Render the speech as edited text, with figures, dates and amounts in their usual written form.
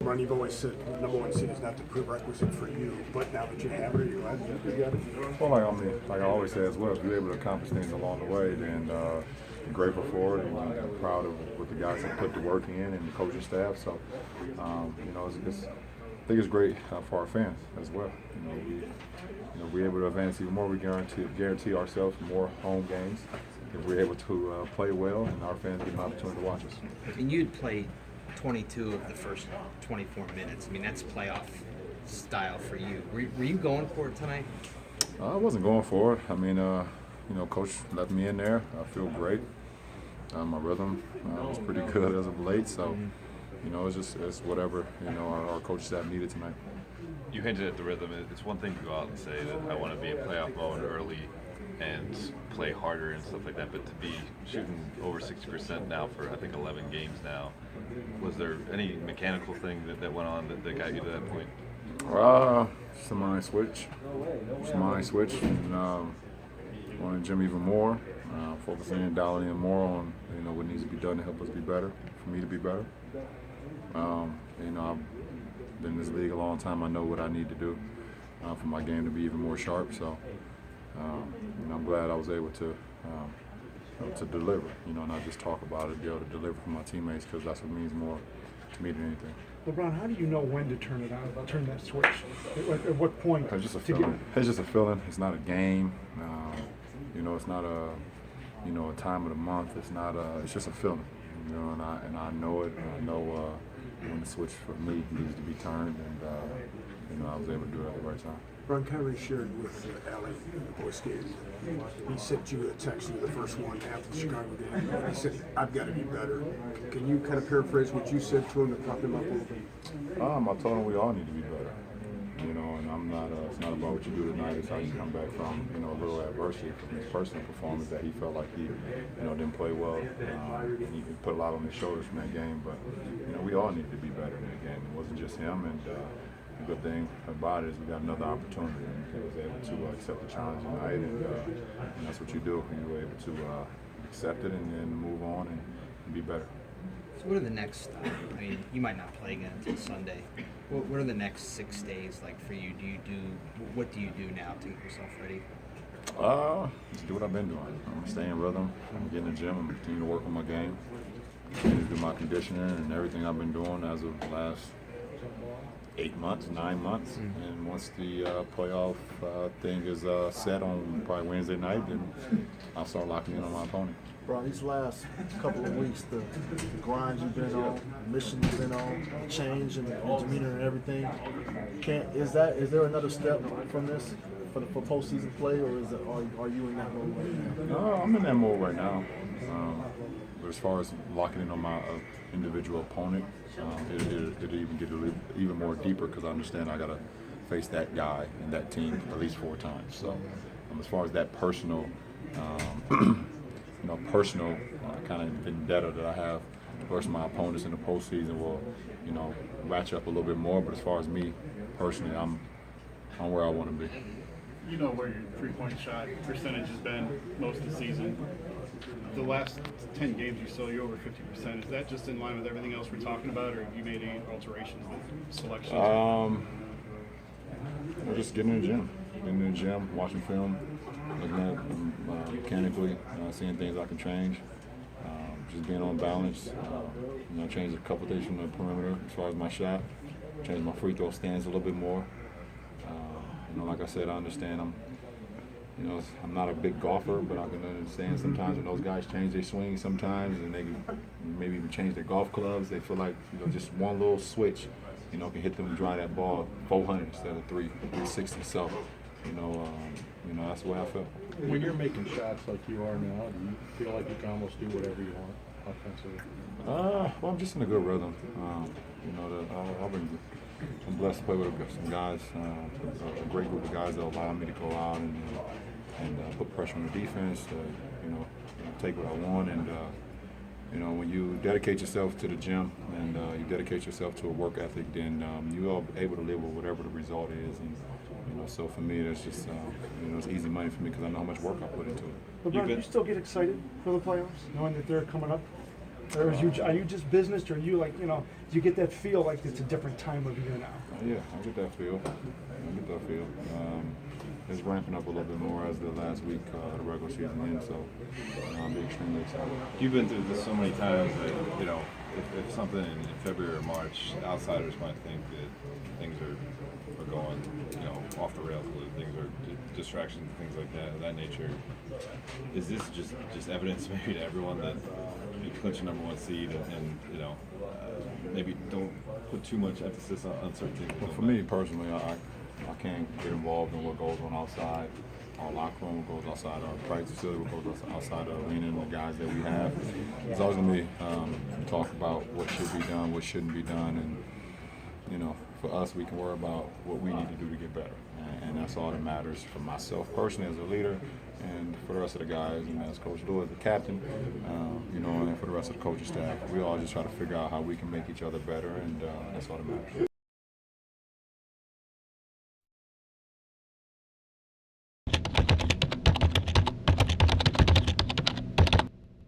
LeBron, you've always said the number one seed is not the prerequisite for you, but now that you have it, are you glad you got it? Well, like I always say as well, if you're able to accomplish things along the way, then you're grateful for it, and I'm proud of what the guys have put the work in and the coaching staff. So, I think it's great for our fans as well. We're able to advance even more. We guarantee ourselves more home games if we're able to play well, and our fans get an opportunity to watch us. And you'd play 22 of the first 24 minutes. I mean, that's playoff style for you. Were you going for it tonight? I wasn't going for it. I mean, Coach left me in there. I feel great. My rhythm was pretty good as of late, so it's whatever our coach staff needed tonight. You hinted at the rhythm. It's one thing to go out and say that I want to be in playoff mode early and play harder and stuff like that, but to be shooting over 60% now for I think 11 games now, was there any mechanical thing that went on that got you to that point? It's a mind switch. And want to gym even more. Focusing and dialing in more on what needs to be done to help us be better, for me to be better. I've been in this league a long time. I know what I need to do for my game to be even more sharp. So, I'm glad I was able to deliver. Not just talk about it, be able to deliver for my teammates, because that's what means more to me than anything. LeBron, how do you know when to turn it on, turn that switch? At what point? It's just a feeling. It's just a feeling. It's not a game. It's not a time of the month. It's not it's just a feeling. And I know it. I know when the switch for me needs to be turned, and I was able to do it at the right time. Ron Kyrie shared with Allie in the post game. He sent you a text, you the first one after the Chicago game. He said, "I've got to be better." Can you kind of paraphrase what you said to him and talk him up a little bit? I told him we all need to be better. And I'm not. It's not about what you do tonight. It's how you come back from a little adversity from his personal performance that he felt like he didn't play well. He put a lot on his shoulders from that game, but we all needed to be better in that game. It wasn't just him. And the good thing about it is we got another opportunity, and he was able to accept the challenge tonight, and that's what you do. You were able to accept it and then move on and be better. So what are the next, I mean, you might not play again until Sunday. What are the next 6 days like for you? What do you do now to get yourself ready? Just do what I've been doing. I'm staying in rhythm. I'm getting in the gym. I'm continuing to work on my game. Continue to do my conditioning and everything I've been doing as of the last 8 months, 9 months. And once the playoff thing is set on probably Wednesday night, then I'll start locking in on my opponent. Bro, these last couple of weeks, the grind you've been on, the mission you've been on, the change and demeanor and everything, is there another step from this for postseason play, or are you in that mode right now? No, I'm in that mode right now. But as far as locking in on my individual opponent, it'll even get even more deeper, because I understand I got to face that guy and that team at least 4 times. So as far as that personal kind of vendetta that I have versus my opponents in the postseason will, ratchet up a little bit more. But as far as me personally, I'm where I want to be. You know where your three-point shot percentage has been most of the season. The last 10 games or so, you're over 50%. Is that just in line with everything else we're talking about, or have you made any alterations with selections? We're just getting in the gym, watching film, looking at mechanically, seeing things I can change. Just being on balance. Changed a couple things from the perimeter as far as my shot. Changed my free throw stance a little bit more. Like I said, I understand I'm not a big golfer, but I can understand sometimes when those guys change their swing sometimes, and they can maybe even change their golf clubs. They feel like just one little switch, can hit them and drive that ball 400 instead of 360. So, that's the way I feel. When you're making shots like you are now, do you feel like you can almost do whatever you want offensively? Well, I'm just in a good rhythm. I'm blessed to play with some guys, a great group of guys that allow me to go out and put pressure on the defense, take what I want. And, when you dedicate yourself to the gym and you dedicate yourself to a work ethic, then you are able to live with whatever the result is. And, so for me, that's just, it's easy money for me because I know how much work I put into it. LeBron, do you still get excited for the playoffs, knowing that they're coming up? Or are you just business, or are you like, do you get that feel like it's a different time of year now? Yeah, I get that feel. It's ramping up a little bit more as the last week of the regular season ends, so I'll be extremely excited. You've been through this so many times that, if something in February or March, outsiders might think that things are going, off the rails, things are distractions, things like that, of that nature. Is this just evidence maybe to everyone that you clinch a number 1 seed and maybe don't put too much emphasis on certain things? Well, for me personally, I can't get involved in what goes on outside our locker room, what goes outside our practice facility, what goes outside the arena, and the guys that we have. It's always going to be talk about what should be done, what shouldn't be done, and for us, we can worry about what we need to do to get better, and that's all that matters for myself personally as a leader, and for the rest of the guys, and as Coach Lewis, the captain, and for the rest of the coaching staff. We all just try to figure out how we can make each other better, and that's all that matters.